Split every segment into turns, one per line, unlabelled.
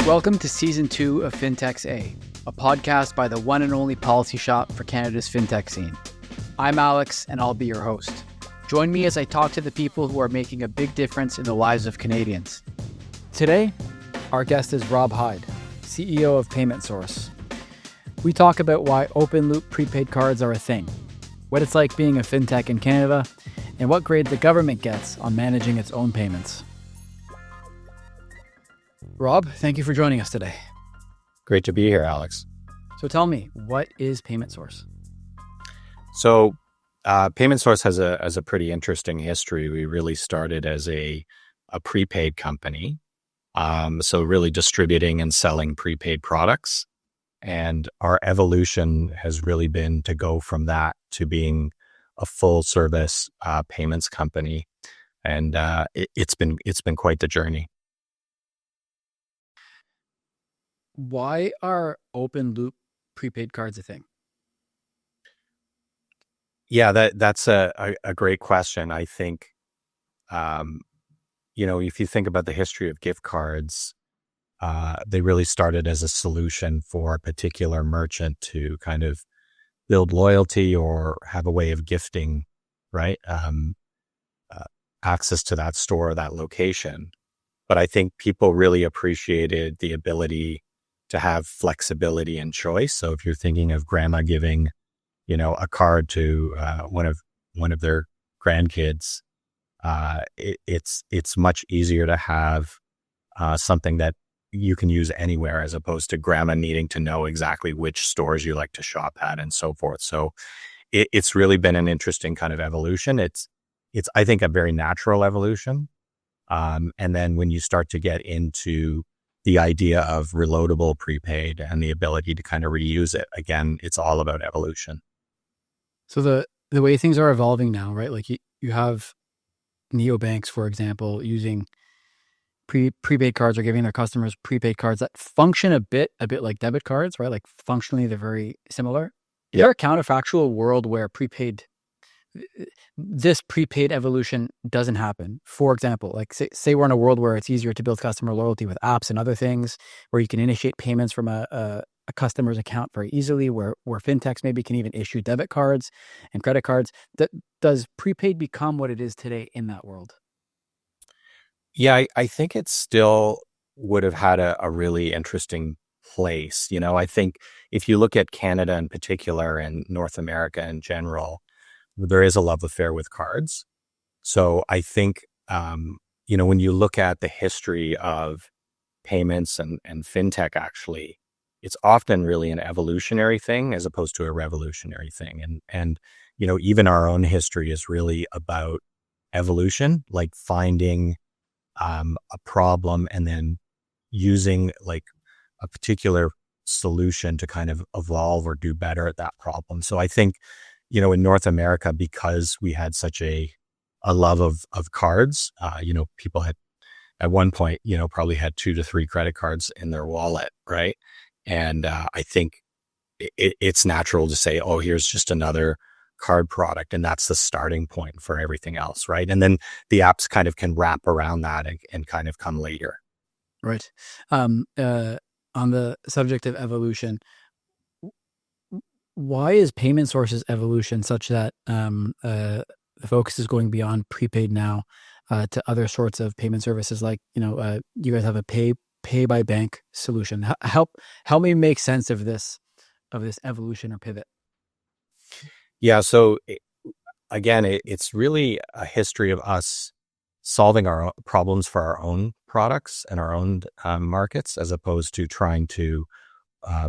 Welcome to Season 2 of Fintech's a podcast by the one and only policy shop for Canada's fintech scene. I'm Alex, and I'll be your host. Join me as I talk to the people who are making a big difference in the lives of Canadians. Today, our guest is Rob Hyde, CEO of Payment Source. We talk about why open-loop prepaid cards are a thing, what it's like being a fintech in Canada, and what grade the government gets on managing its own payments. Rob, thank you for joining us today.
Great to be here, Alex.
So tell me, what is Payment Source?
So Payment Source has a pretty interesting history. We really started as a prepaid company, so really distributing and selling prepaid products. And our evolution has really been to go from that to being a full service payments company. And it's been quite the journey.
Why are open loop prepaid cards a thing?
Yeah, that's a great question. I think, if you think about the history of gift cards, they really started as a solution for a particular merchant to kind of build loyalty or have a way of gifting, right? Access to that store or that location. But I think people really appreciated the ability to have flexibility and choice. So if you're thinking of grandma giving, a card to one of their grandkids, it's much easier to have something that you can use anywhere as opposed to grandma needing to know exactly which stores you like to shop at and so forth. So it's really been an interesting kind of evolution. It's I think a very natural evolution. And then when you start to get into the idea of reloadable prepaid and the ability to kind of reuse it, again, it's all about evolution.
So the way things are evolving now, right? Like you have neobanks, for example, using prepaid cards or giving their customers prepaid cards that function a bit like debit cards, right? Like functionally, they're very similar. Is there a counterfactual world where this prepaid evolution doesn't happen? For example, like say we're in a world where it's easier to build customer loyalty with apps and other things, where you can initiate payments from a customer's account very easily, where fintechs maybe can even issue debit cards and credit cards. Does prepaid become what it is today in that world?
Yeah, I think it still would have had a really interesting place. I think if you look at Canada in particular and North America in general, there is a love affair with cards. So I think, when you look at the history of payments and fintech, actually, it's often really an evolutionary thing as opposed to a revolutionary thing. And even our own history is really about evolution, like finding a problem and then using like a particular solution to kind of evolve or do better at that problem. So I think, in North America, because we had such a love of cards, people had at one point, probably had 2 to 3 credit cards in their wallet, right? And I think it's natural to say, oh, here's just another card product. And that's the starting point for everything else, right? And then the apps kind of can wrap around that and kind of come later.
Right. On the subject of evolution, why is Payment Source's evolution such that the focus is going beyond prepaid now to other sorts of payment services? Like, you guys have a pay by bank solution. Help me make sense of this evolution or pivot.
Yeah. So again, it's really a history of us solving our own problems for our own products and our own markets, as opposed to trying to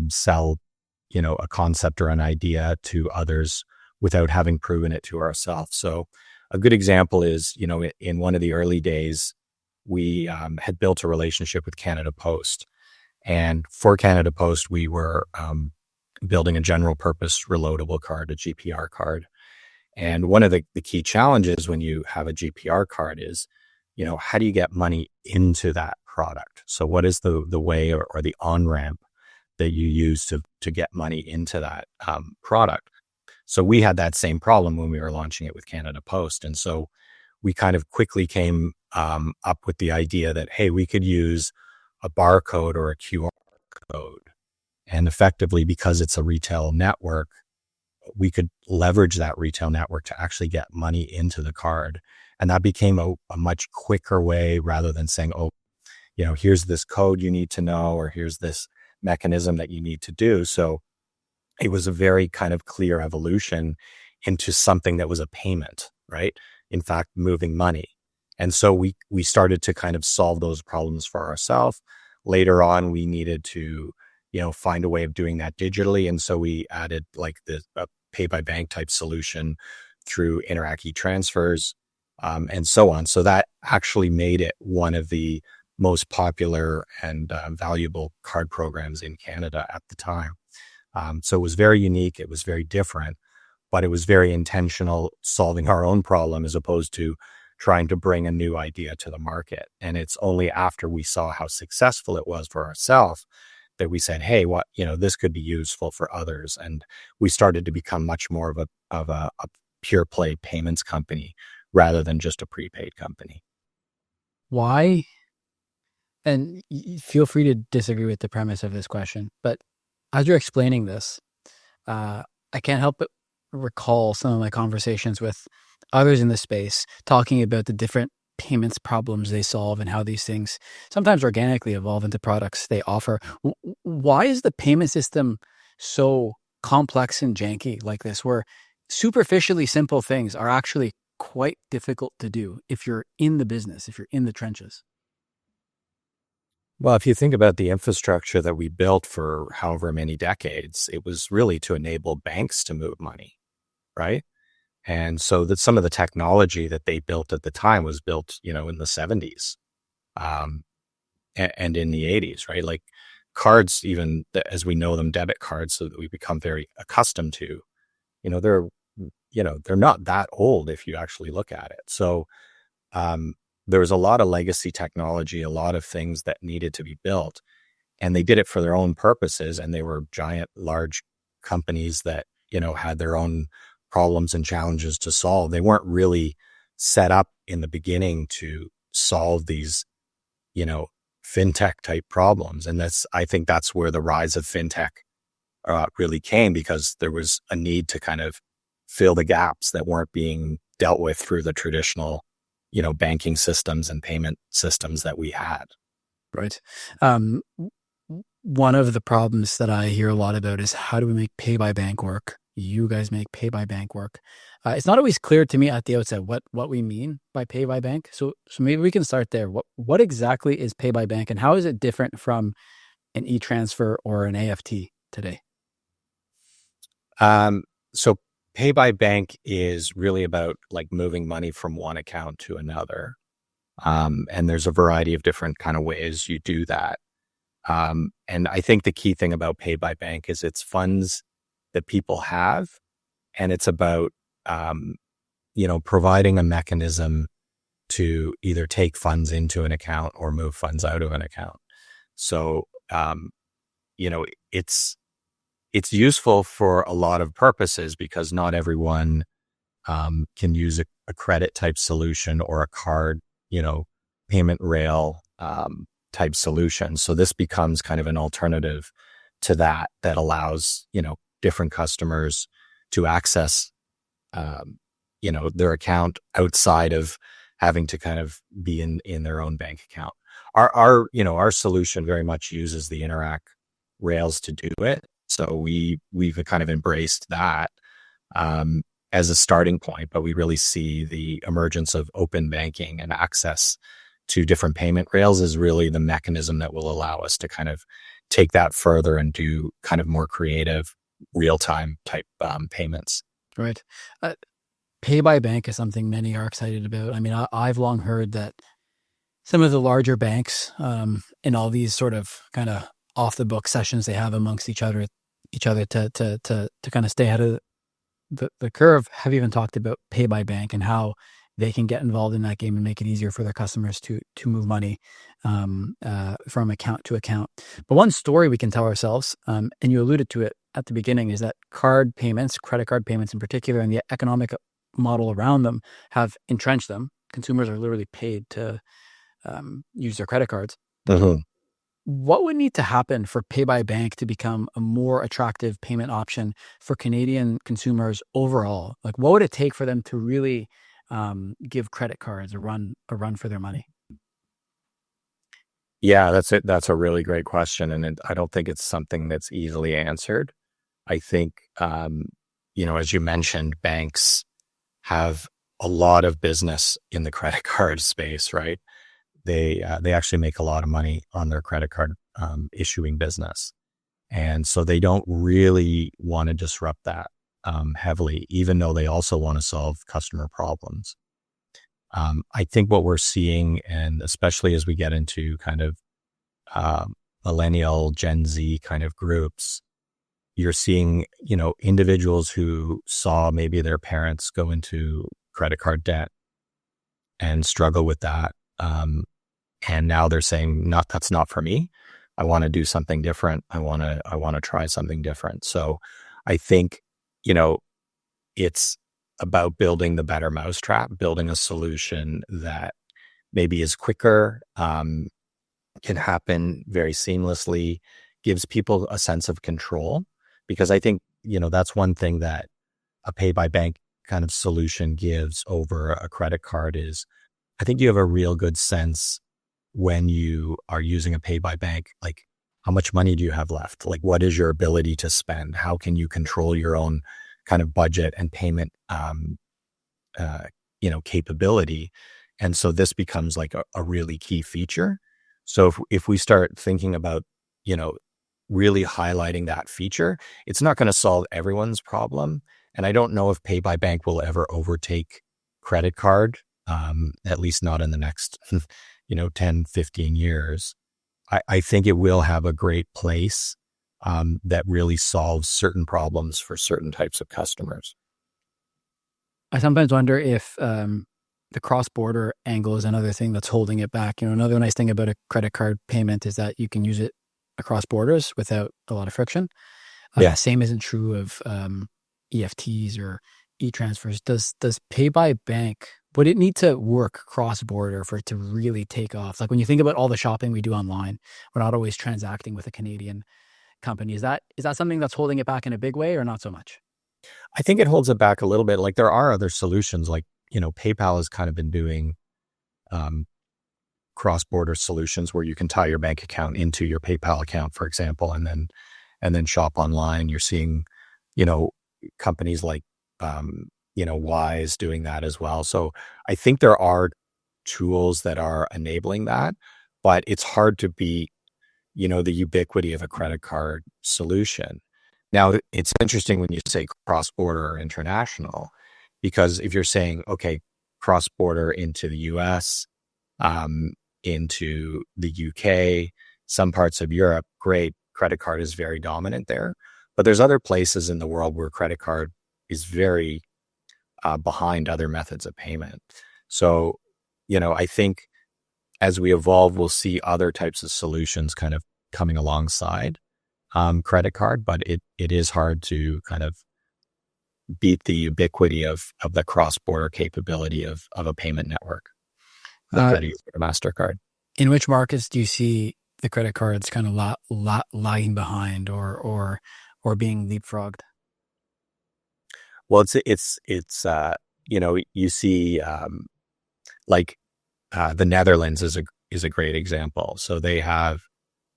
sell, a concept or an idea to others without having proven it to ourselves. So a good example is, in one of the early days, we had built a relationship with Canada Post. And for Canada Post, we were building a general purpose reloadable card, a GPR card. And one of the key challenges when you have a GPR card is, how do you get money into that product? So what is the way or the on-ramp that you use to get money into that product? So we had that same problem when we were launching it with Canada Post. And so we kind of quickly came up with the idea that, hey, we could use a barcode or a QR code. And effectively, because it's a retail network, we could leverage that retail network to actually get money into the card. And that became a much quicker way rather than saying, oh, here's this code you need to know, or here's this mechanism that you need to do. So it was a very kind of clear evolution into something that was a payment, right? In fact, moving money. And so we started to kind of solve those problems for ourselves. Later on, we needed to, find a way of doing that digitally. And so we added like the pay by bank type solution through Interac e-transfers, and so on. So that actually made it one of the most popular and valuable card programs in Canada at the time. So it was very unique. It was very different, but it was very intentional, solving our own problem as opposed to trying to bring a new idea to the market. And it's only after we saw how successful it was for ourselves that we said, hey, this could be useful for others. And we started to become much more of a pure play payments company rather than just a prepaid company.
Why? And feel free to disagree with the premise of this question, but as you're explaining this, I can't help but recall some of my conversations with others in the space talking about the different payments problems they solve and how these things sometimes organically evolve into products they offer. Why is the payment system so complex and janky like this, where superficially simple things are actually quite difficult to do if you're in the business, if you're in the trenches?
Well, if you think about the infrastructure that we built for however many decades, it was really to enable banks to move money, right? And so that some of the technology that they built at the time was built, in the 70s, and in the 80s, right? Like cards, even as we know them, debit cards, so that we become very accustomed to, they're, they're not that old if you actually look at it. So there was a lot of legacy technology, a lot of things that needed to be built, and they did it for their own purposes. And they were giant, large companies that, had their own problems and challenges to solve. They weren't really set up in the beginning to solve these, fintech type problems. And I think that's where the rise of fintech really came, because there was a need to kind of fill the gaps that weren't being dealt with through the traditional, banking systems and payment systems that we had.
Right. One of the problems that I hear a lot about is, how do we make pay by bank work? You guys make pay by bank work. It's not always clear to me at the outset what we mean by pay by bank. So maybe we can start there. What exactly is pay by bank, and how is it different from an e-transfer or an AFT today?
So pay by bank is really about like moving money from one account to another. And there's a variety of different kind of ways you do that. And I think the key thing about pay by bank is it's funds that people have, and it's about, providing a mechanism to either take funds into an account or move funds out of an account. So, it's useful for a lot of purposes, because not everyone can use a credit type solution or a card, payment rail type solution. So this becomes kind of an alternative to that allows, different customers to access, their account outside of having to kind of be in their own bank account. Our solution very much uses the Interac rails to do it. So we've kind of embraced that as a starting point, but we really see the emergence of open banking and access to different payment rails as really the mechanism that will allow us to kind of take that further and do kind of more creative real-time type payments.
Right. Pay by bank is something many are excited about. I mean, I've long heard that some of the larger banks, in all these sort of kind of off the book sessions they have amongst each other to kind of stay ahead of the curve, have even talked about pay by bank and how they can get involved in that game and make it easier for their customers to move money from account to account. But one story we can tell ourselves, and you alluded to it at the beginning, is that card payments, credit card payments in particular, and the economic model around them have entrenched them. Consumers are literally paid to use their credit cards.
Mm-hmm.
What would need to happen for pay by bank to become a more attractive payment option for Canadian consumers overall? Like, what would it take for them to really give credit cards a run for their money?
Yeah, that's it. That's a really great question, and I don't think it's something that's easily answered. I think, as you mentioned, banks have a lot of business in the credit card space, right? They actually make a lot of money on their credit card issuing business, and so they don't really want to disrupt that heavily, even though they also want to solve customer problems. I think what we're seeing, and especially as we get into kind of uh, millennial Gen Z kind of groups, you're seeing, individuals who saw maybe their parents go into credit card debt and struggle with that. And now they're saying, not, that's not for me. I want to do something different. I want to try something different. So I think, you know, it's about building the better mousetrap, building a solution that maybe is quicker, can happen very seamlessly, gives people a sense of control. Because I think, that's one thing that a pay by bank kind of solution gives over a credit card is I think you have a real good sense when you are using a pay by bank, like how much money do you have left? Like what is your ability to spend? How can you control your own kind of budget and payment, capability? And so this becomes like a really key feature. So if we start thinking about, you know, really highlighting that feature, it's not going to solve everyone's problem. And I don't know if pay by bank will ever overtake credit card, at least not in the next, 10, 15 years. I think it will have a great place that really solves certain problems for certain types of customers.
I sometimes wonder if the cross-border angle is another thing that's holding it back. Another nice thing about a credit card payment is that you can use it across borders without a lot of friction.
Yeah.
Same isn't true of EFTs or e-transfers. Does pay by bank, would it need to work cross-border for it to really take off? Like when you think about all the shopping we do online, we're not always transacting with a Canadian company. Is that something that's holding it back in a big way or not so much?
I think it holds it back a little bit. Like there are other solutions, like, PayPal has kind of been doing um, cross-border solutions where you can tie your bank account into your PayPal account, for example, and then shop online. You're seeing, you know, companies like, Wise doing that as well. So I think there are tools that are enabling that, but it's hard to beat, the ubiquity of a credit card solution. Now, it's interesting when you say cross-border or international, because if you're saying, okay, cross-border into the US, into the UK, some parts of Europe, great, credit card is very dominant there. But there's other places in the world where credit card is very behind other methods of payment. So, I think as we evolve, we'll see other types of solutions kind of coming alongside credit card, but it is hard to kind of beat the ubiquity of the cross-border capability of a payment network
Uh,
that is a MasterCard.
in which markets do you see the credit cards kind of lagging behind or being leapfrogged?
Well, you see, like the Netherlands is a great example. So they have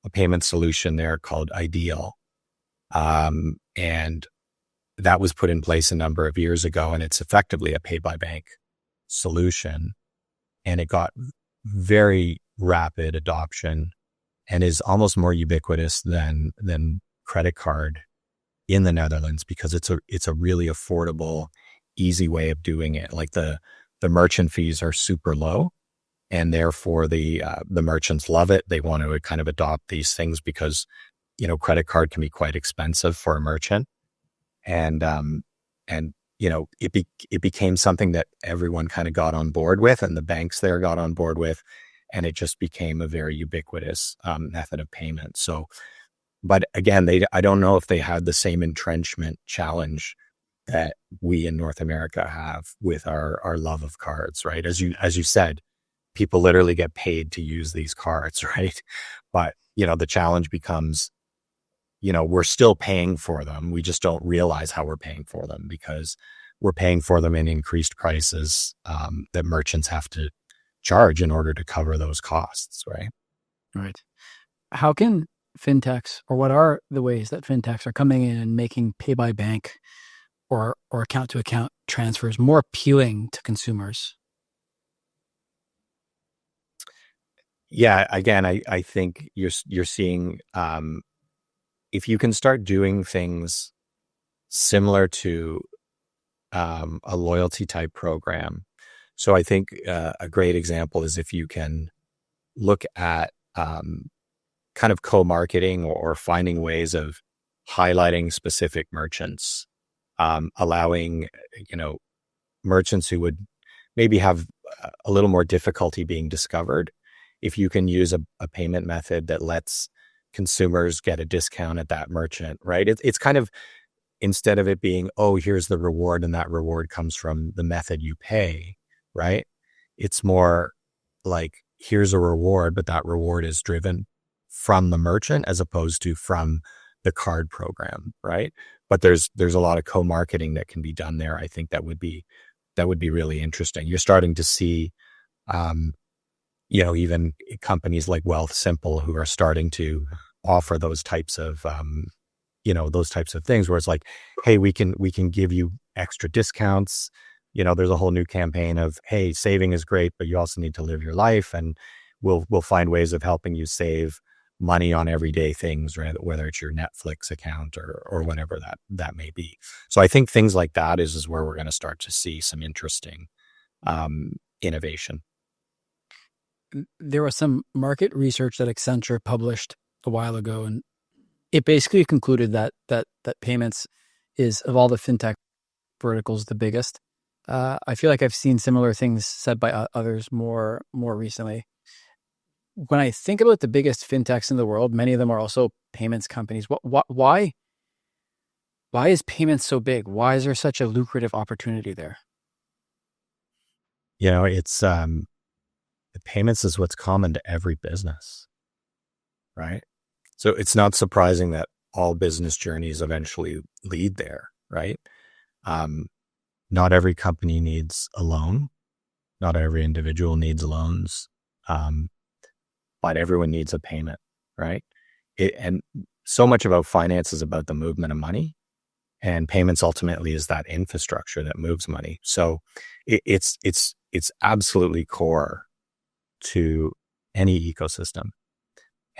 a payment solution there called Ideal, and that was put in place a number of years ago, and it's effectively a pay by bank solution, and it got very rapid adoption and is almost more ubiquitous than credit card in the Netherlands because it's a really affordable, easy way of doing it. Like the merchant fees are super low, and therefore the merchants love it. They want to kind of adopt these things because credit card can be quite expensive for a merchant, and it became something that everyone kind of got on board with, and the banks there got on board with, and it just became a very ubiquitous method of payment. So, but again, I don't know if they had the same entrenchment challenge that we in North America have with our love of cards, right? As you said, people literally get paid to use these cards, right? But, the challenge becomes, we're still paying for them. We just don't realize how we're paying for them because we're paying for them in increased prices that merchants have to charge in order to cover those costs, right?
Right. How can fintechs, or what are the ways that fintechs are coming in and making pay by bank or account to account transfers more appealing to consumers?
Yeah, again, I think you're seeing if you can start doing things similar to a loyalty type program. So I think a great example is if you can look at kind of co-marketing or finding ways of highlighting specific merchants, allowing, merchants who would maybe have a little more difficulty being discovered. If you can use a payment method that lets consumers get a discount at that merchant, right? It's kind of, instead of it being, oh, here's the reward and that reward comes from the method you pay, right? It's more like, here's a reward, but that reward is driven from the merchant as opposed to from the card program, right? But there's a lot of co-marketing that can be done there. I think that would be really interesting. You're starting to see, even companies like Wealthsimple who are starting to offer those types of, things where it's like, hey, we can give you extra discounts. There's a whole new campaign of, hey, saving is great, but you also need to live your life, and we'll find ways of helping you save money on everyday things, right? Whether it's your Netflix account or whatever that may be. So I think things like that is where we're going to start to see some interesting innovation.
There was some market research that Accenture published a while ago, and it basically concluded that payments is, of all the fintech verticals, the biggest. I feel like I've seen similar things said by others more recently. When I think about the biggest fintechs in the world, many of them are also payments companies. Why is payments so big? Why is there such a lucrative opportunity there?
It's payments is what's common to every business, right? So it's not surprising that all business journeys eventually lead there, right? Not every company needs a loan. Not every individual needs loans. But everyone needs a payment, right? And so much about finance is about the movement of money, and payments ultimately is that infrastructure that moves money. So it's absolutely core to any ecosystem,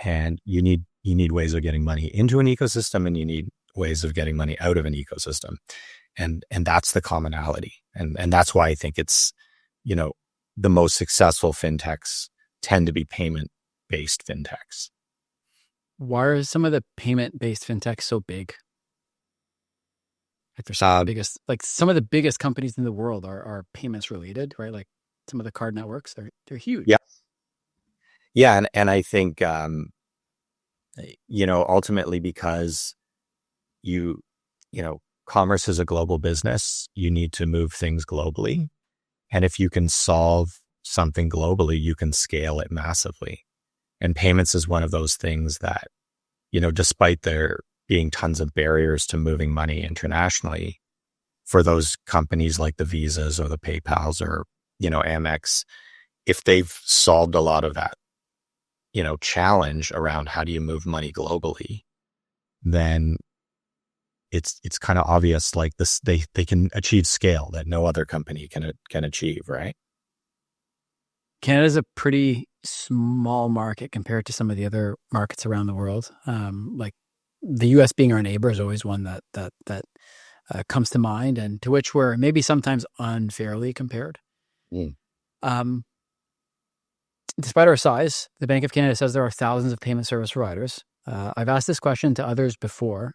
and you need ways of getting money into an ecosystem, and you need ways of getting money out of an ecosystem, and that's the commonality, and that's why I think it's, the most successful fintechs tend to be payment-based fintechs.
Why are some of the payment-based fintechs so big? Like they're some of the biggest, like some of the biggest companies in the world are payments related, right? Like some of the card networks, they're huge.
Yeah. Yeah. And I think, ultimately because commerce is a global business, you need to move things globally. And if you can solve something globally, you can scale it massively. And payments is one of those things that, despite there being tons of barriers to moving money internationally, for those companies like the Visas or the PayPals or, Amex, if they've solved a lot of that, challenge around how do you move money globally, then it's kind of obvious, like this, they can achieve scale that no other company can achieve, right?
Canada's a pretty small market compared to some of the other markets around the world. Like the U.S. being our neighbor is always one that comes to mind, and to which we're maybe sometimes unfairly compared. Despite our size, the Bank of Canada says there are thousands of payment service providers. I've asked this question to others before.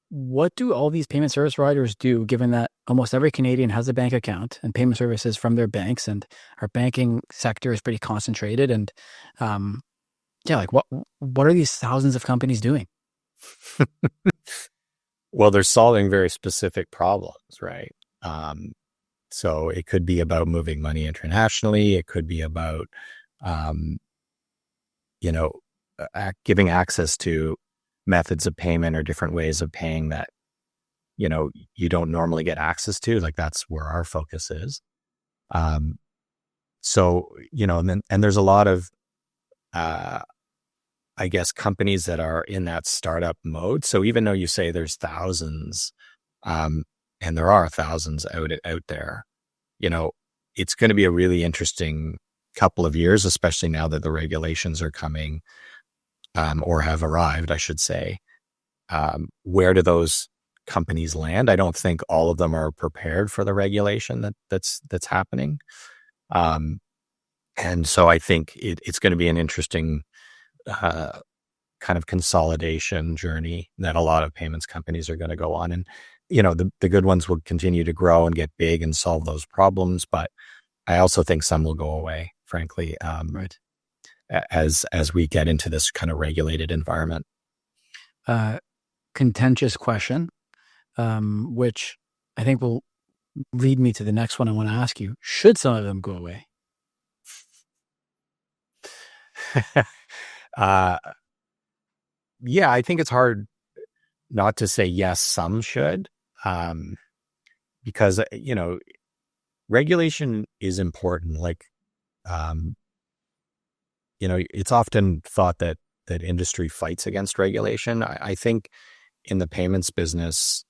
What do all these payment service providers do, given that almost every Canadian has a bank account and payment services from their banks, and our banking sector is pretty concentrated? And like what are these thousands of companies doing?
Well, they're solving very specific problems, right? So it could be about moving money internationally. It could be about, giving access to methods of payment or different ways of paying that, you don't normally get access to. Like that's where our focus is. So, and there's a lot of, I guess, companies that are in that startup mode. So even though you say there's thousands, and there are thousands out there, it's going to be a really interesting couple of years, especially now that the regulations are coming, or have arrived, I should say. Where do those companies land? I don't think all of them are prepared for the regulation that's happening. And so I think it's going to be an interesting kind of consolidation journey that a lot of payments companies are going to go on. And, the good ones will continue to grow and get big and solve those problems. But I also think some will go away, frankly,
right.
as we get into this kind of regulated environment.
Contentious question, which I think will lead me to the next one I want to ask you. Should some of them go away?
Yeah, I think it's hard not to say yes, some should, because, regulation is important. Like, it's often thought that industry fights against regulation. I think in the payments business,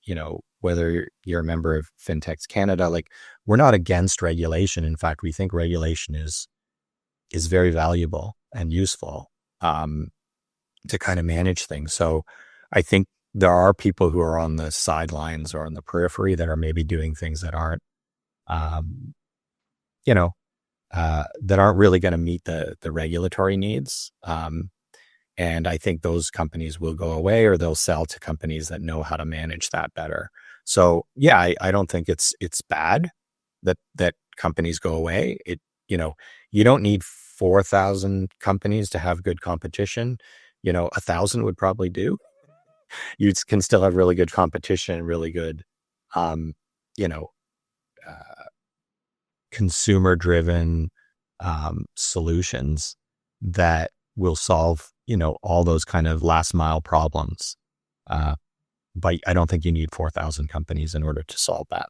whether you're a member of Fintechs Canada, like we're not against regulation. In fact, we think regulation is very valuable and useful to kind of manage things. So I think there are people who are on the sidelines or on the periphery that are maybe doing things that aren't, that aren't really going to meet the regulatory needs. And I think those companies will go away, or they'll sell to companies that know how to manage that better. So yeah, I don't think it's bad that companies go away. You don't need 4,000 companies to have good competition. 1,000 would probably do. You can still have really good competition, really good, consumer-driven solutions that will solve, all those kind of last mile problems. But I don't think you need 4,000 companies in order to solve that.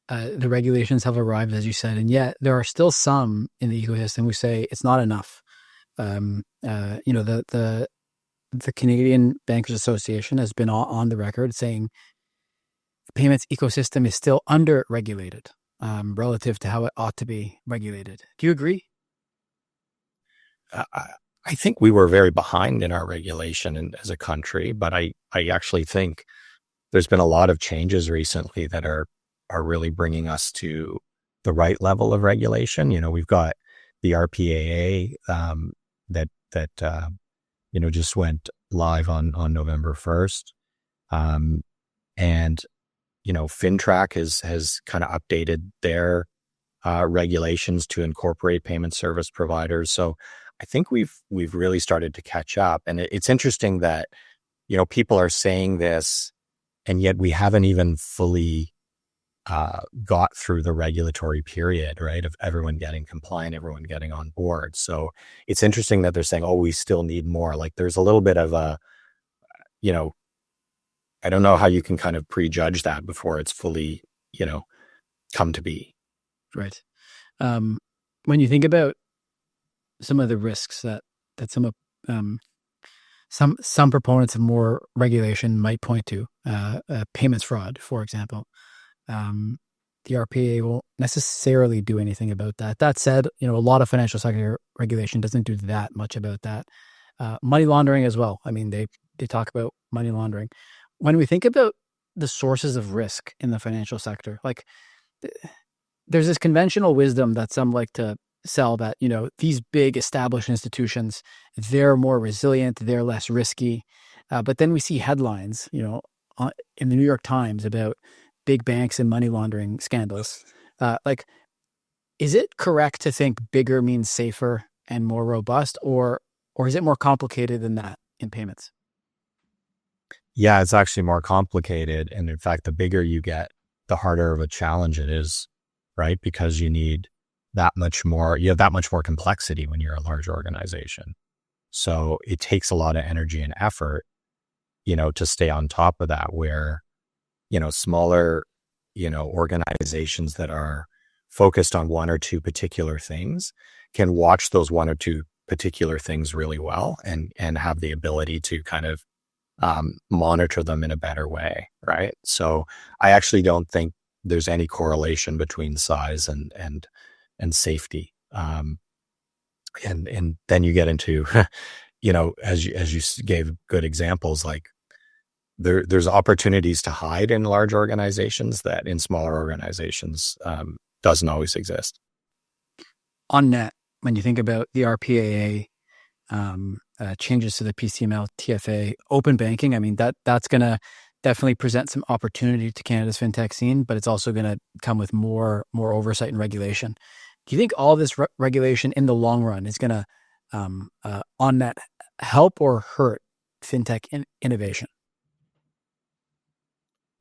The regulations have arrived, as you said, and yet there are still some in the ecosystem who say it's not enough. The Canadian Bankers Association has been on the record saying the payments ecosystem is still under-regulated relative to how it ought to be regulated. Do you agree?
I think we were very behind in our regulation as a country, but I actually think there's been a lot of changes recently that are really bringing us to the right level of regulation. We've got the RPAA that just went live on November 1st. And FinTrack has kind of updated their regulations to incorporate payment service providers. So I think we've really started to catch up. And it's interesting that, people are saying this, and yet we haven't even fully got through the regulatory period, right, of everyone getting compliant, everyone getting on board. So it's interesting that they're saying, oh, we still need more. Like there's a little bit of a, I don't know how you can kind of prejudge that before it's fully, come to be.
Right. When you think about some of the risks that some proponents of more regulation might point to, payments fraud, for example, the RPA won't necessarily do anything about that. That said, a lot of financial sector regulation doesn't do that much about that. Money laundering as well. I mean, they talk about money laundering. When we think about the sources of risk in the financial sector, like there's this conventional wisdom that some like to sell that, these big established institutions, they're more resilient, they're less risky. But then we see headlines, in the New York Times about big banks and money laundering scandals. Is it correct to think bigger means safer and more robust, or is it more complicated than that in payments?
Yeah, it's actually more complicated. And in fact, the bigger you get, the harder of a challenge it is, right? Because you have that much more complexity when you're a large organization. So it takes a lot of energy and effort, to stay on top of that, where, smaller, organizations that are focused on one or two particular things can watch those one or two particular things really well and have the ability to kind of monitor them in a better way. Right. So I actually don't think there's any correlation between size and safety. And then you get into, as you gave good examples, like there's opportunities to hide in large organizations that in smaller organizations doesn't always exist.
On net, when you think about the RPAA, changes to the PCML, TFA, open banking, I mean, that's going to definitely present some opportunity to Canada's fintech scene, but it's also going to come with more oversight and regulation. Do you think all this regulation in the long run is going to, on net, help or hurt fintech innovation?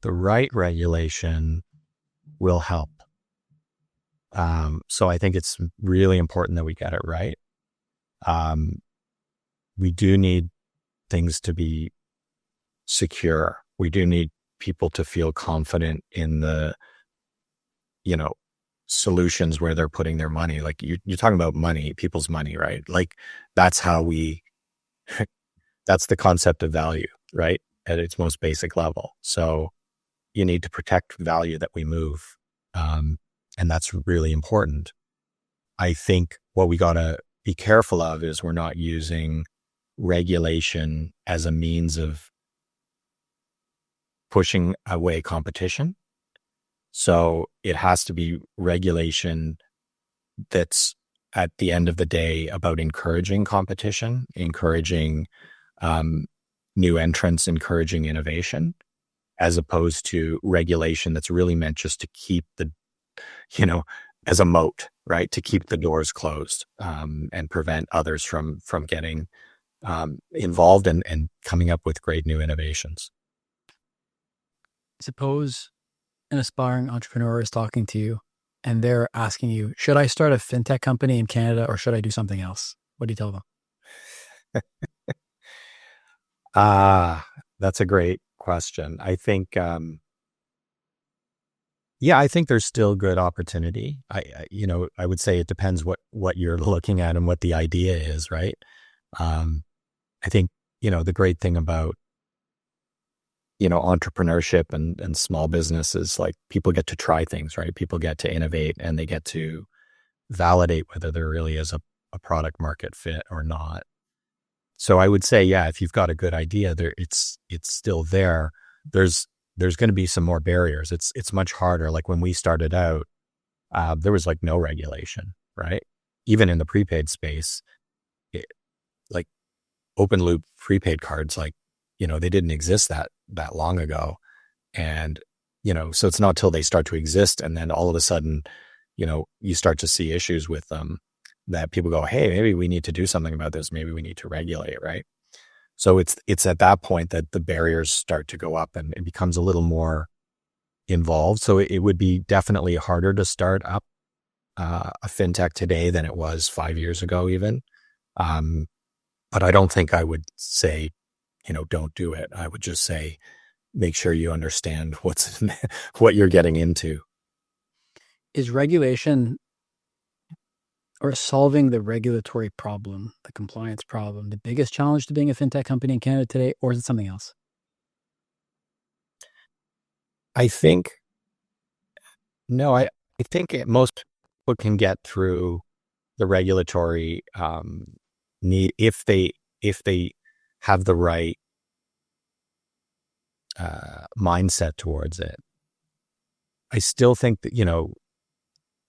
The right regulation will help. So I think it's really important that we get it right. We do need things to be secure. We do need people to feel confident in the, solutions where they're putting their money. Like you're talking about money, people's money, right? Like that's how that's the concept of value, right? At its most basic level. So you need to protect value that we move. And that's really important. I think what we got to be careful of is we're not using regulation as a means of pushing away competition. So it has to be regulation that's at the end of the day about encouraging competition, encouraging new entrants, encouraging innovation, as opposed to regulation that's really meant just to keep the, as a moat, right? To keep the doors closed and prevent others from getting involved and coming up with great new innovations.
Suppose an aspiring entrepreneur is talking to you and they're asking you, should I start a fintech company in Canada or should I do something else? What do you tell them?
That's a great question. I think, I think there's still good opportunity. I would say it depends what you're looking at and what the idea is, right? I think, the great thing about, entrepreneurship and small business is like people get to try things, right? People get to innovate and they get to validate whether there really is a product market fit or not. So I would say, if you've got a good idea there, it's still there. There's going to be some more barriers. It's much harder. Like when we started out, there was like no regulation, right? Even in the prepaid space, like open loop prepaid cards, like, they didn't exist that long ago. And, so it's not till they start to exist. And then all of a sudden, you start to see issues with them that people go, hey, maybe we need to do something about this. Maybe we need to regulate, right? So it's at that point that the barriers start to go up and it becomes a little more involved. So it would be definitely harder to start up a fintech today than it was 5 years ago even. But I don't think I would say, don't do it. I would just say, make sure you understand what you're getting into.
Is regulation or solving the regulatory problem, the compliance problem, the biggest challenge to being a fintech company in Canada today, or is it something else?
I think most people can get through the regulatory need if they have the right mindset towards it. I still think that,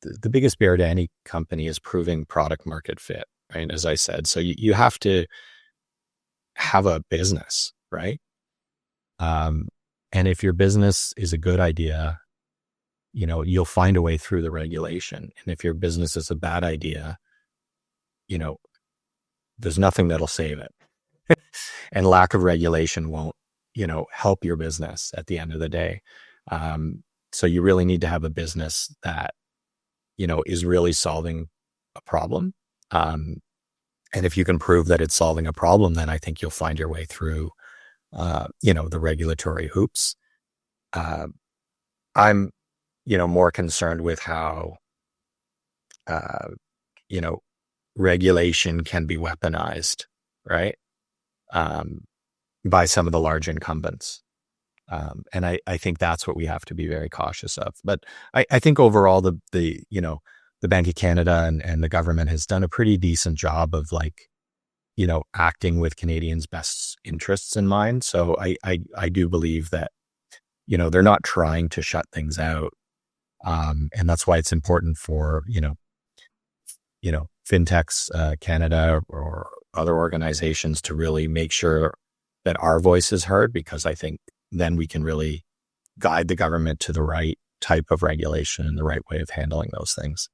the biggest barrier to any company is proving product market fit, right? As I said, so you have to have a business, right? And if your business is a good idea, you'll find a way through the regulation. And if your business is a bad idea, there's nothing that'll save it. And lack of regulation won't, help your business at the end of the day. So you really need to have a business that, is really solving a problem. And if you can prove that it's solving a problem, then I think you'll find your way through, the regulatory hoops. Uh, I'm, more concerned with how, uh, you know, regulation can be weaponized, right? Um, by some of the large incumbents. And I think that's what we have to be very cautious of. But I think overall the Bank of Canada and the government has done a pretty decent job of acting with Canadians' best interests in mind. So I do believe that, they're not trying to shut things out. And that's why it's important for, fintechs, Canada or other organizations to really make sure that our voice is heard, because I think then we can really guide the government to the right type of regulation and the right way of handling those things.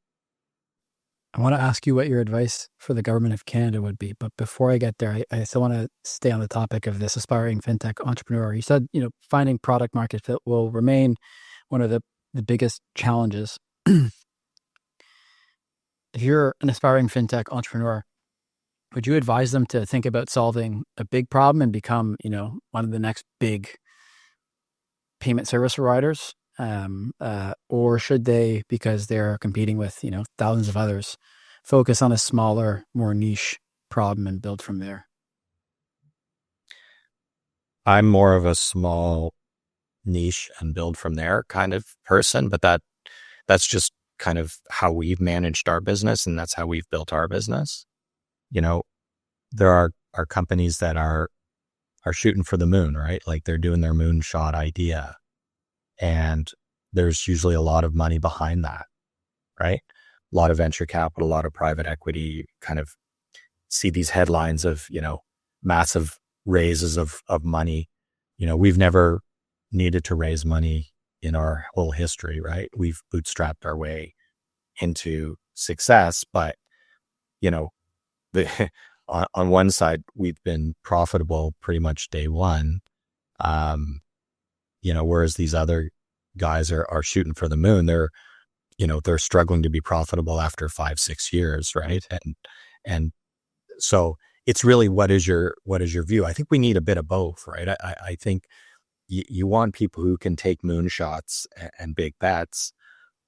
I want to ask you what your advice for the government of Canada would be. But before I get there, I still want to stay on the topic of this aspiring fintech entrepreneur. You said, finding product market fit will remain one of the biggest challenges. If you're an aspiring fintech entrepreneur, would you advise them to think about solving a big problem and become, one of the next big payment service providers? Or should they, because they're competing with, thousands of others, focus on a smaller, more niche problem and build from there?
I'm more of a small niche and build from there kind of person, but that's just kind of how we've managed our business, and that's how we've built our business. There are companies that are shooting for the moon, right? Like they're doing their moonshot idea, and there's usually a lot of money behind that, right? A lot of venture capital, a lot of private equity. Kind of see these headlines of, massive raises of money. We've never needed to raise money in our whole history, right? We've bootstrapped our way into success, but, the on one side, we've been profitable pretty much day one. Whereas these other guys are shooting for the moon. They're struggling to be profitable after 5-6 years. Right. And so it's really, what is your view? I think we need a bit of both, right? I think you want people who can take moonshots and big bets,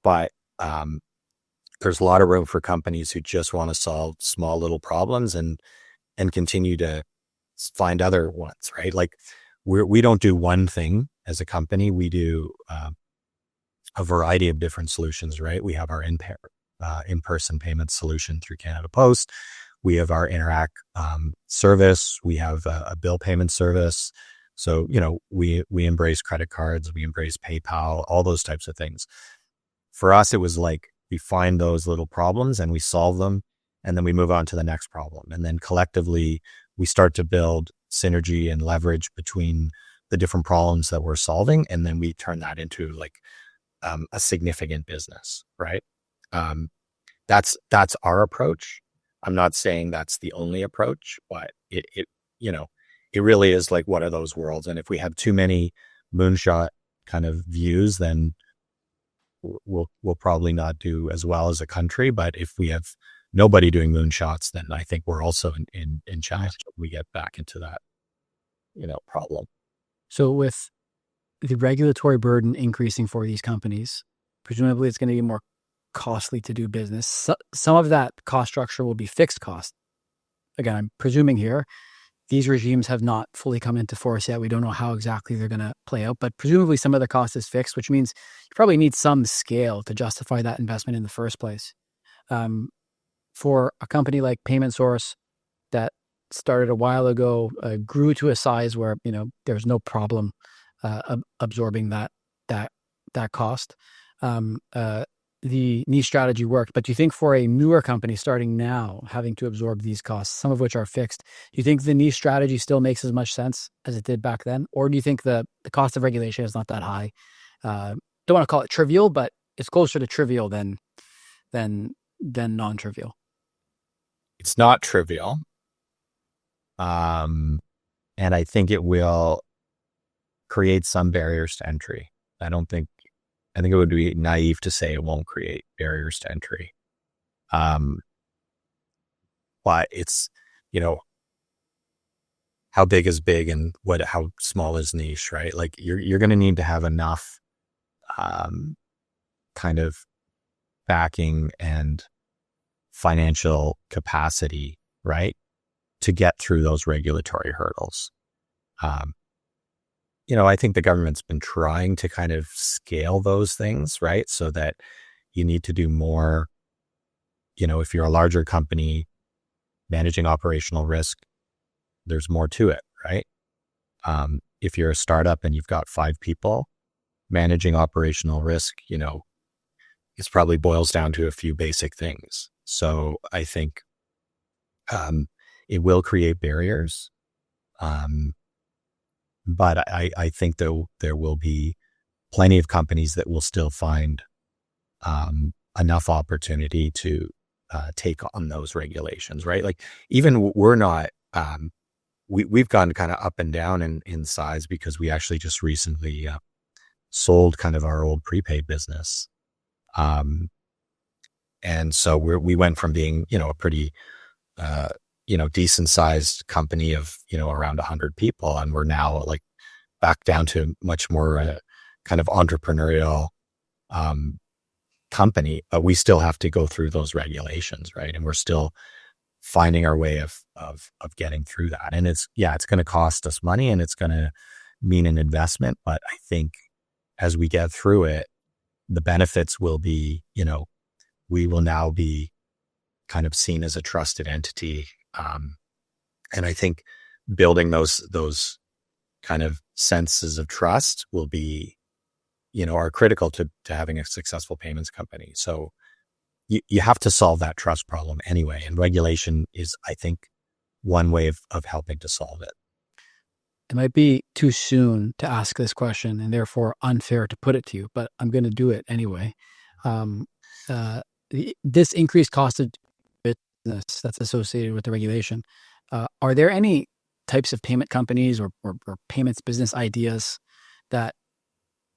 but, there's a lot of room for companies who just want to solve small little problems and continue to find other ones, right? Like we don't do one thing as a company. We do a variety of different solutions, right? We have our in-person payment solution through Canada Post. We have our Interact service. We have a bill payment service. So, we embrace credit cards, we embrace PayPal, all those types of things. For us, it was like, we find those little problems and we solve them, and then we move on to the next problem. And then collectively, we start to build synergy and leverage between the different problems that we're solving. And then we turn that into a significant business, right? That's our approach. I'm not saying that's the only approach, but it really is like one of those worlds. And if we have too many moonshot kind of views, then we'll probably not do as well as a country. But if we have nobody doing moonshots, then I think we're also in challenge. We get back into that, problem.
So with the regulatory burden increasing for these companies, presumably it's going to be more costly to do business. Some of that cost structure will be fixed cost. Again, I'm presuming here, these regimes have not fully come into force yet. We don't know how exactly they're going to play out, but presumably some of the cost is fixed, which means you probably need some scale to justify that investment in the first place. For a company like Payment Source that started a while ago, grew to a size where, there's no problem absorbing that cost. The niche strategy worked, but do you think for a newer company starting now, having to absorb these costs, some of which are fixed, do you think the niche strategy still makes as much sense as it did back then? Or do you think the cost of regulation is not that high? Don't want to call it trivial, but it's closer to trivial than non-trivial.
It's not trivial. And I think it will create some barriers to entry. I think it would be naive to say it won't create barriers to entry. But it's you know, how big is big and how small is niche, right? Like you're going to need to have enough kind of backing and financial capacity, right, to get through those regulatory hurdles. I think the government's been trying to kind of scale those things, right? So that you need to do more, if you're a larger company managing operational risk, there's more to it, right? If you're a startup and you've got 5 people, managing operational risk, it probably boils down to a few basic things. So I think it will create barriers. But I think there will be plenty of companies that will still find enough opportunity to take on those regulations, right? Like even we're not, we've gone kind of up and down in size because we actually just recently sold kind of our old prepaid business. And so we went from being, a pretty, decent sized company of, around 100 people. And we're now like back down to much more kind of entrepreneurial company, but we still have to go through those regulations, right? And we're still finding our way of getting through that. And it's going to cost us money and it's going to mean an investment. But I think as we get through it, the benefits will be, we will now be kind of seen as a trusted entity. And I think building those kind of senses of trust will be, are critical to having a successful payments company. So you have to solve that trust problem anyway. And regulation is, I think, one way of helping to solve it.
It might be too soon to ask this question and therefore unfair to put it to you, but I'm going to do it anyway. This increased cost of business that's associated with the regulation, are there any types of payment companies or payments business ideas that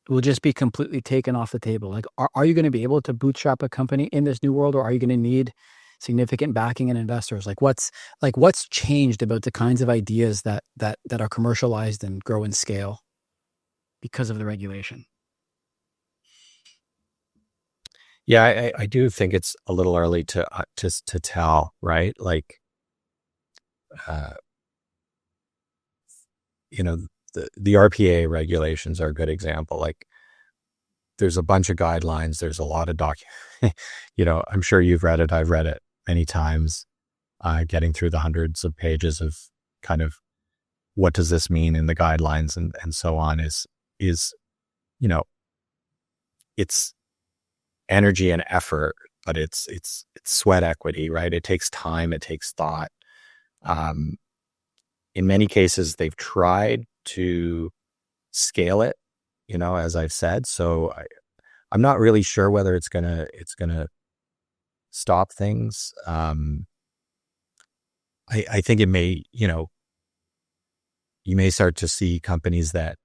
will just be completely taken off the table? Like, are you going to be able to bootstrap a company in this new world, or are you going to need significant backing and investors? What's changed about the kinds of ideas that are commercialized and grow in scale because of the regulation?
Yeah, I do think it's a little early to tell, right? Like, the RPA regulations are a good example. Like, there's a bunch of guidelines. There's a lot of I'm sure you've read it. I've read it many times. Getting through the hundreds of pages of kind of what does this mean in the guidelines and so on is it's energy and effort, but it's sweat equity, right? It takes time. It takes thought. In many cases, they've tried to scale it, as I've said. So I'm not really sure whether it's gonna stop things. I think it may, you may start to see companies that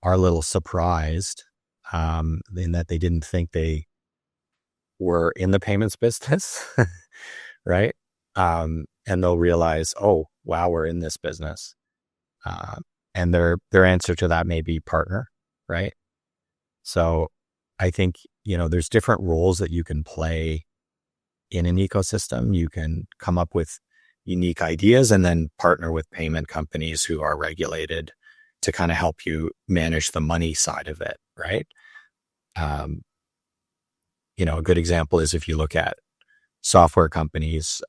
are a little surprised in that they didn't think they were in the payments business, right? And they'll realize, oh, wow, we're in this business. And their answer to that may be partner, right? So I think, there's different roles that you can play in an ecosystem. You can come up with unique ideas and then partner with payment companies who are regulated to kind of help you manage the money side of it, right? A good example is if you look at software companies,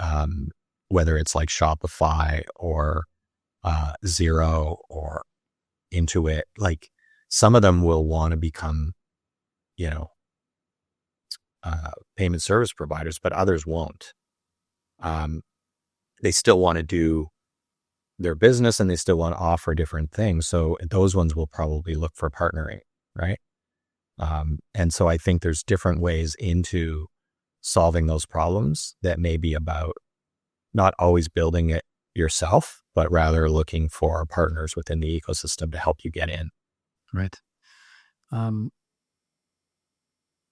whether it's like Shopify or Xero or Intuit, like some of them will want to become, payment service providers, but others won't. They still want to do their business and they still want to offer different things. So those ones will probably look for partnering, right? And so I think there's different ways into solving those problems that may be about not always building it yourself, but rather looking for partners within the ecosystem to help you get in.
Right.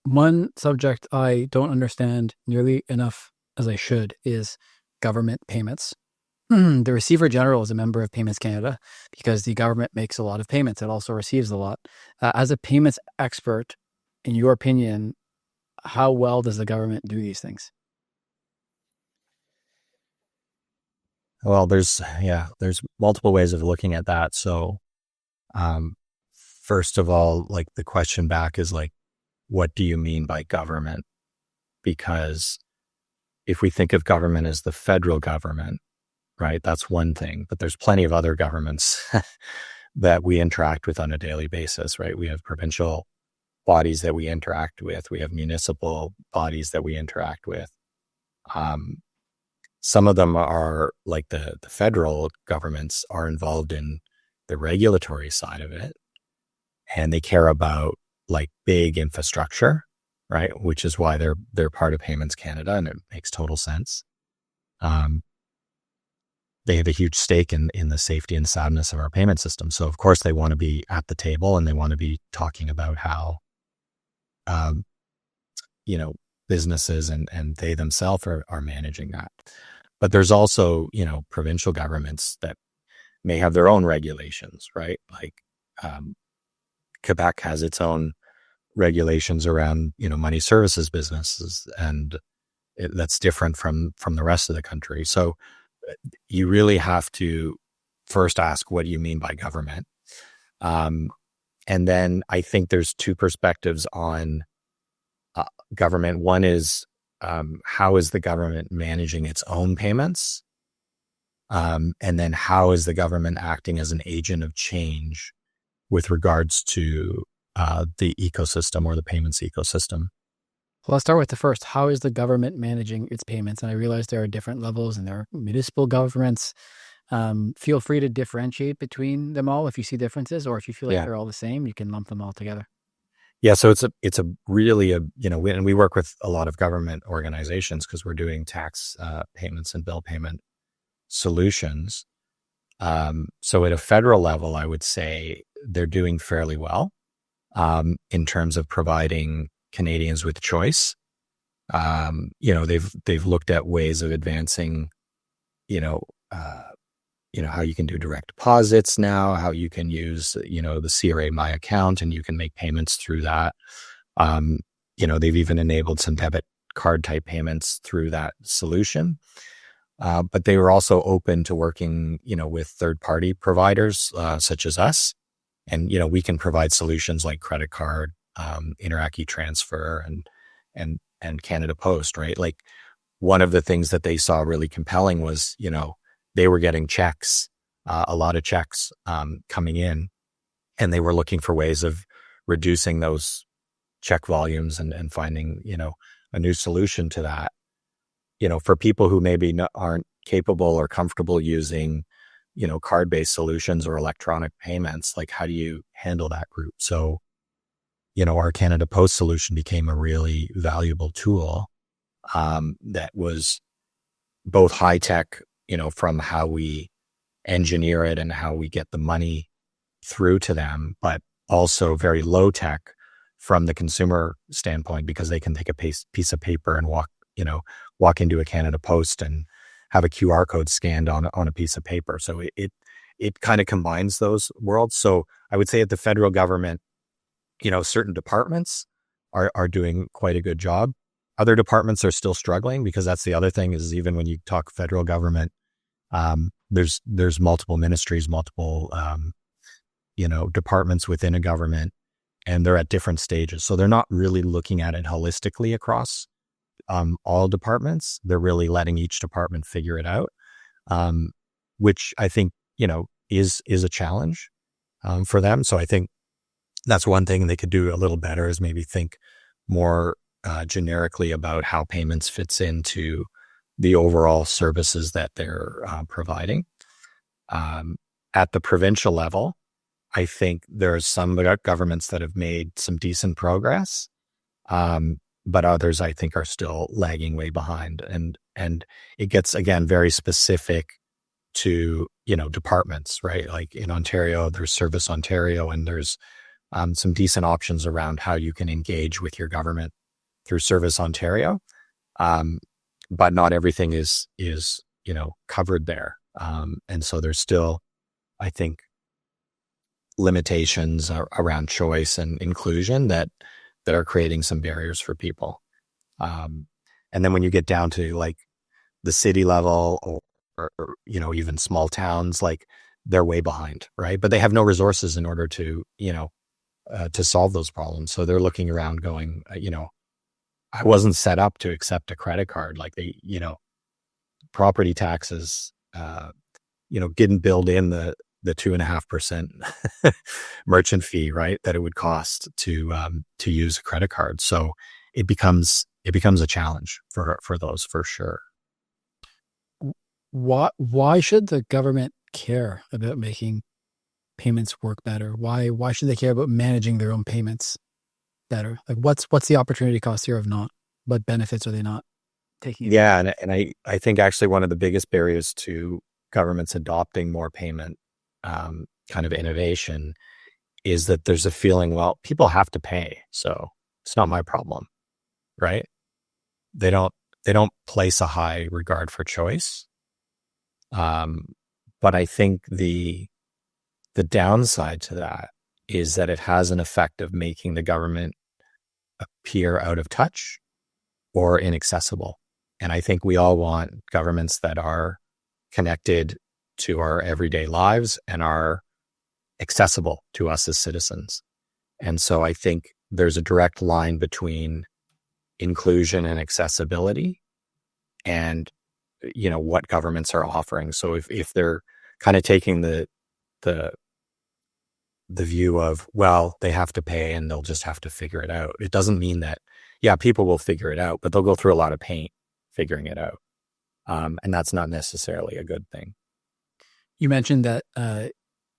One subject I don't understand nearly enough as I should is government payments. the Receiver General is a member of Payments Canada because the government makes a lot of payments. It also receives a lot. As a payments expert, in your opinion, how well does the government do these things?
Well, there's multiple ways of looking at that. So, first of all, like the question back is like, what do you mean by government? Because if we think of government as the federal government, right, that's one thing, but there's plenty of other governments that we interact with on a daily basis, right? We have provincial bodies that we interact with. We have municipal bodies that we interact with. Some of them are like the federal governments are involved in the regulatory side of it, and they care about like big infrastructure, right? Which is why they're part of Payments Canada, and it makes total sense. They have a huge stake in the safety and soundness of our payment system. So of course they want to be at the table, and they want to be talking about how, businesses and they themselves are managing that. But there's also, provincial governments that may have their own regulations, right? Like Quebec has its own regulations around, money services businesses, and that's different from the rest of the country. So you really have to first ask, what do you mean by government? And then I think there's two perspectives on government. One is, how is the government managing its own payments? And then how is the government acting as an agent of change with regards to the ecosystem or the payments ecosystem?
Well, let's start with the first. How is the government managing its payments? And I realize there are different levels and there are municipal governments. Feel free to differentiate between them all if you see differences, or if you feel like they're all the same, you can lump them all together.
Yeah, so it's a really and we work with a lot of government organizations because we're doing tax payments and bill payment solutions. So at a federal level, I would say they're doing fairly well in terms of providing Canadians with choice. They've looked at ways of advancing, how you can do direct deposits now, how you can use, the CRA My Account, and you can make payments through that. They've even enabled some debit card type payments through that solution. But they were also open to working, with third party providers such as us. And, we can provide solutions like credit card, Interac e-Transfer and Canada Post, right? Like one of the things that they saw really compelling was, they were getting checks, a lot of checks coming in, and they were looking for ways of reducing those check volumes and finding, a new solution to that. For people who maybe aren't capable or comfortable using, card-based solutions or electronic payments, like how do you handle that group? So, our Canada Post solution became a really valuable tool that was both high tech, from how we engineer it and how we get the money through to them, but also very low tech from the consumer standpoint, because they can take a piece of paper and walk into a Canada Post and have a QR code scanned on a piece of paper. So it kind of combines those worlds. So I would say at the federal government, certain departments are doing quite a good job. Other departments are still struggling, because that's the other thing is, even when you talk federal government, there's multiple ministries, multiple, departments within a government, and they're at different stages. So they're not really looking at it holistically across all departments. They're really letting each department figure it out, which I think, is a challenge for them. So I think that's one thing they could do a little better, is maybe think more generically about how payments fits into the overall services that they're providing. At the provincial level, I think there's some governments that have made some decent progress, but others I think are still lagging way behind. And it gets, again, very specific to, departments, right? Like in Ontario, there's Service Ontario, and there's some decent options around how you can engage with your government through Service Ontario. But not everything is covered there. And so there's still, I think, limitations around choice and inclusion that are creating some barriers for people. And then when you get down to like the city level or even small towns, like they're way behind, right? But they have no resources in order to, to solve those problems. So they're looking around going, I wasn't set up to accept a credit card. Like property taxes, didn't build in the 2.5% merchant fee, right? That it would cost to use a credit card. So it becomes a challenge for those, for sure.
Why should the government care about making payments work better? Why should they care about managing their own payments better? Like what's the opportunity cost here of not? What benefits are they not taking?
Yeah, and I think actually one of the biggest barriers to governments adopting more payment kind of innovation is that there's a feeling, well, people have to pay, so it's not my problem, right? They don't place a high regard for choice. But I think the downside to that is that it has an effect of making the government appear out of touch or inaccessible. And I think we all want governments that are connected to our everyday lives and are accessible to us as citizens. And so I think there's a direct line between inclusion and accessibility and what governments are offering. So if they're kind of taking the view of, well, they have to pay and they'll just have to figure it out, it doesn't mean that, yeah, people will figure it out, but they'll go through a lot of pain figuring it out. And that's not necessarily a good thing.
You mentioned that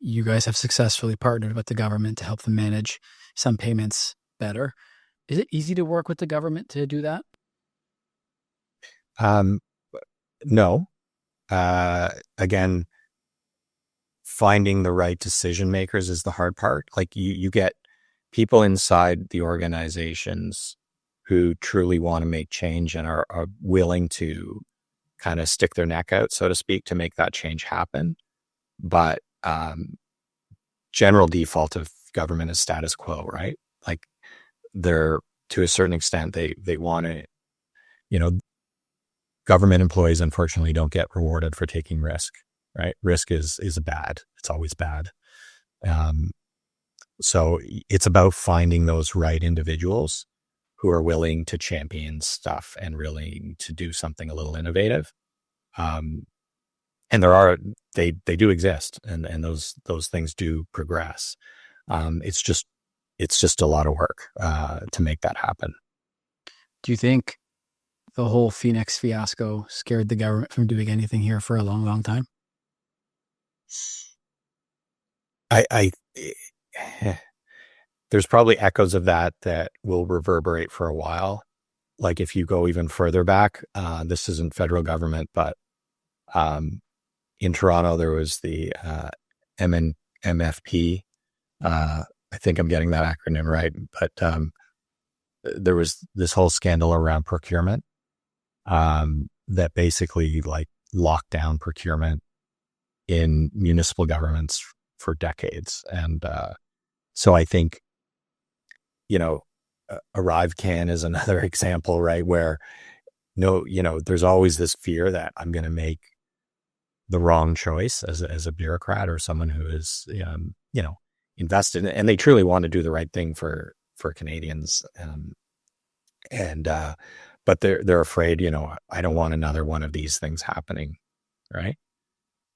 you guys have successfully partnered with the government to help them manage some payments better. Is it easy to work with the government to do that?
No. Again, finding the right decision makers is the hard part. Like you get people inside the organizations who truly want to make change and are willing to kind of stick their neck out, so to speak, to make that change happen. But general default of government is status quo, right? Like they're, to a certain extent, they want to, government employees unfortunately don't get rewarded for taking risk, right? Risk is bad. It's always bad. So it's about finding those right individuals who are willing to champion stuff and willing to do something a little innovative. And they do exist, and those things do progress. It's just a lot of work to make that happen.
Do you think the whole Phoenix fiasco scared the government from doing anything here for a long, long time?
There's probably echoes of that will reverberate for a while. Like if you go even further back, this isn't federal government, but in Toronto, there was the MFP. I think I'm getting that acronym right, but there was this whole scandal around procurement that basically like locked down procurement in municipal governments for decades. And so I think, ArriveCan is another example, right? Where there's always this fear that I'm going to make the wrong choice as a bureaucrat or someone who is, invested, and they truly want to do the right thing for Canadians. But they're afraid, I don't want another one of these things happening. Right.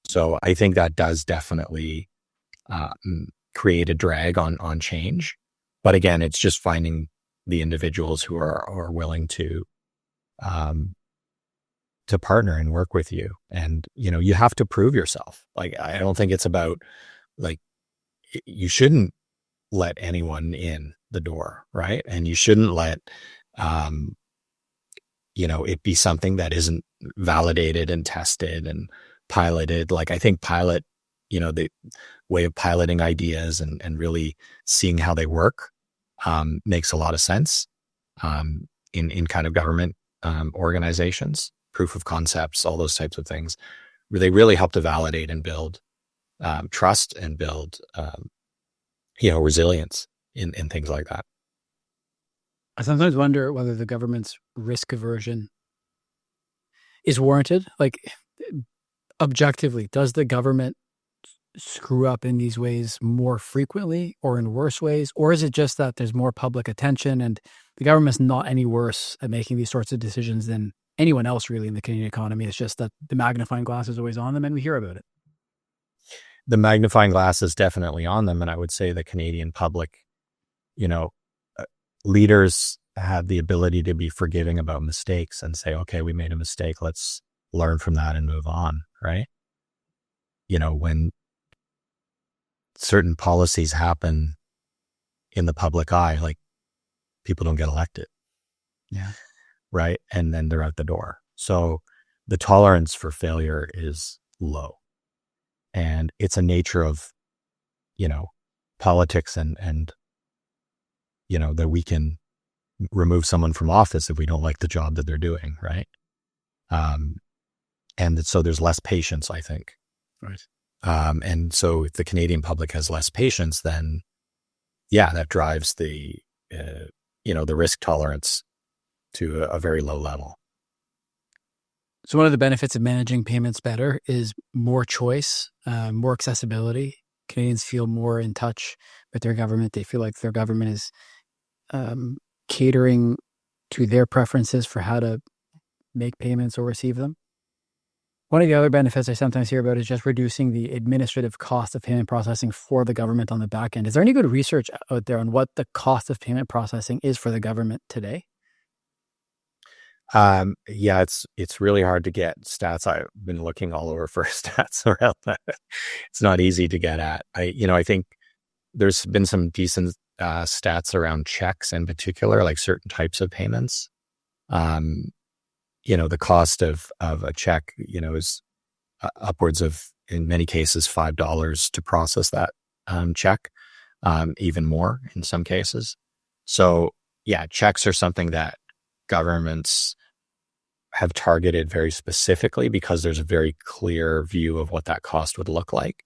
So I think that does definitely create a drag on change. But again, it's just finding the individuals who are willing to partner and work with you. And, you have to prove yourself. Like, I don't think it's about like, you shouldn't let anyone in the door. Right. And you shouldn't let, it be something that isn't validated and tested and piloted. Like, I think the way of piloting ideas and really seeing how they work makes a lot of sense in kind of government organizations, proof of concepts, all those types of things. they really help to validate and build trust and build resilience in things like that.
I sometimes wonder whether the government's risk aversion is warranted. Like, objectively, does the government screw up in these ways more frequently or in worse ways? Or is it just that there's more public attention and the government's not any worse at making these sorts of decisions than anyone else really in the Canadian economy? It's just that the magnifying glass is always on them and we hear about it.
The magnifying glass is definitely on them. And I would say the Canadian public, leaders have the ability to be forgiving about mistakes and say, okay, we made a mistake. Let's learn from that and move on. Right. When certain policies happen in the public eye, like people don't get elected.
Yeah.
Right. And then they're out the door. So the tolerance for failure is low. And it's a nature of, politics and that we can remove someone from office if we don't like the job that they're doing. Right. And so there's less patience, I think.
Right.
And so if the Canadian public has less patience, then that drives the risk tolerance to a very low level.
So one of the benefits of managing payments better is more choice, more accessibility. Canadians feel more in touch with their government. They feel like their government is catering to their preferences for how to make payments or receive them. One of the other benefits I sometimes hear about is just reducing the administrative cost of payment processing for the government on the back end. Is there any good research out there on what the cost of payment processing is for the government today?
It's really hard to get stats. I've been looking all over for stats around that. It's not easy to get at. I think there's been some decent stats around checks in particular, like certain types of payments. The cost of a check, is upwards of, in many cases, $5 to process that check, even more in some cases. So checks are something that governments have targeted very specifically because there's a very clear view of what that cost would look like.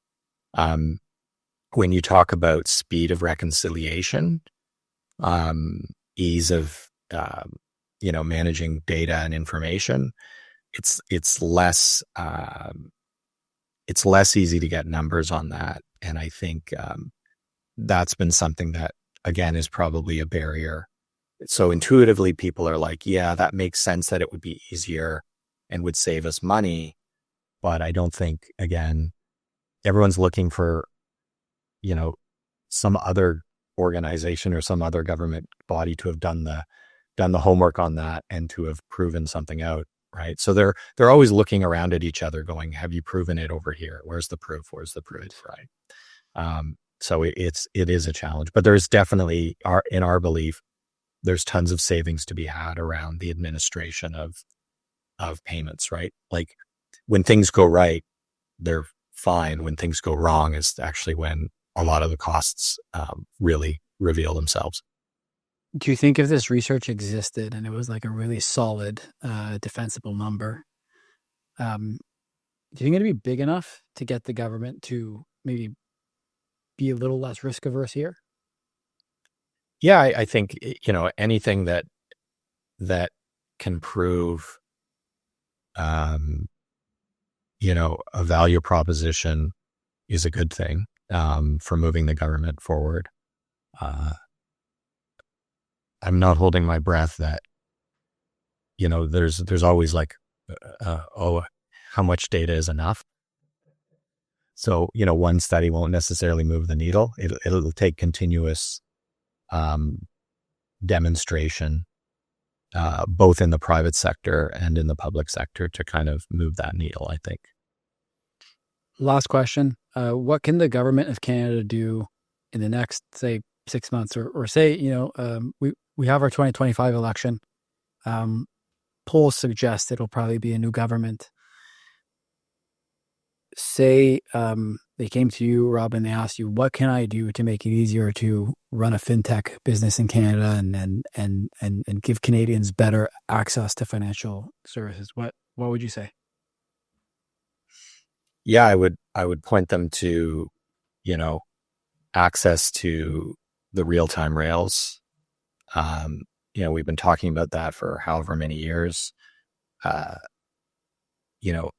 When you talk about speed of reconciliation, ease of managing data and information, it's less easy to get numbers on that, and I think that's been something that again is probably a barrier. So intuitively, people are like, yeah, that makes sense that it would be easier and would save us money. But I don't think, again, everyone's looking for, some other organization or some other government body to have done the homework on that and to have proven something out. Right. So they're always looking around at each other going, have you proven it over here? Where's the proof? Where's the proof? Right. So it is a challenge, but there's definitely in our belief, there's tons of savings to be had around the administration of payments, right? Like when things go right, they're fine. When things go wrong is actually when a lot of the costs really reveal themselves.
Do you think if this research existed and it was like a really solid, defensible number, do you think it'd be big enough to get the government to maybe be a little less risk averse here?
Yeah, I think, anything that can prove, a value proposition is a good thing for moving the government forward. I'm not holding my breath that, there's always like, how much data is enough? So, one study won't necessarily move the needle. It'll take continuous demonstration, both in the private sector and in the public sector to kind of move that needle, I think.
Last question. What can the government of Canada do in the next, say, 6 months or say, we have our 2025 election. Polls suggest it'll probably be a new government. Say they came to you, Rob, and they asked you, what can I do to make it easier to run a fintech business in Canada and give Canadians better access to financial services? What would you say?
Yeah, I would point them to, you know, access to the real-time rails. We've been talking about that for however many years. Uh, you know,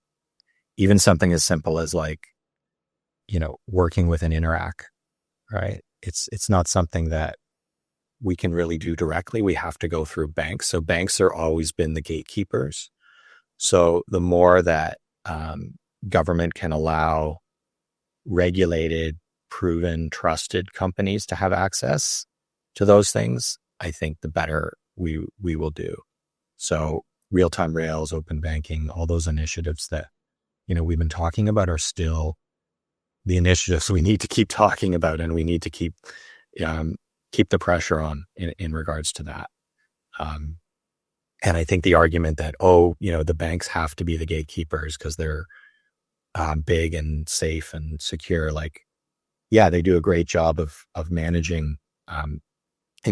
even something as simple as like, working with an Interac, right? It's not something that we can really do directly. We have to go through banks. So banks are always been the gatekeepers. So the more that government can allow regulated, proven, trusted companies to have access to those things, I think the better we will do. So real-time rails, open banking, all those initiatives that, we've been talking about are still the initiatives we need to keep talking about, and we need to keep the pressure on in regards to that. And I think the argument that, the banks have to be the gatekeepers because they're big and safe and secure, like, yeah, they do a great job of managing and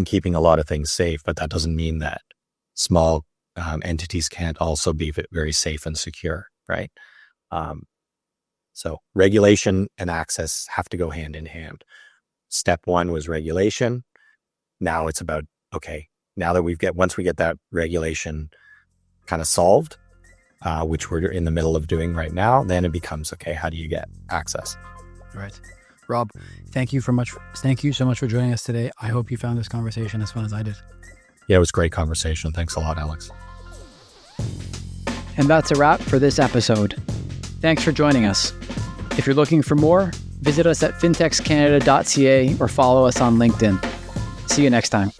keeping a lot of things safe, but that doesn't mean that small entities can't also be very safe and secure, right? So regulation and access have to go hand in hand. Step one was regulation. Now it's about, okay, now that once we get that regulation kind of solved, which we're in the middle of doing right now, then it becomes, okay, how do you get access?
Right. Rob, thank you so much for joining us today. I hope you found this conversation as fun as I did.
Yeah, it was a great conversation. Thanks a lot, Alex.
And that's a wrap for this episode. Thanks for joining us. If you're looking for more, visit us at fintechscanada.ca or follow us on LinkedIn. See you next time.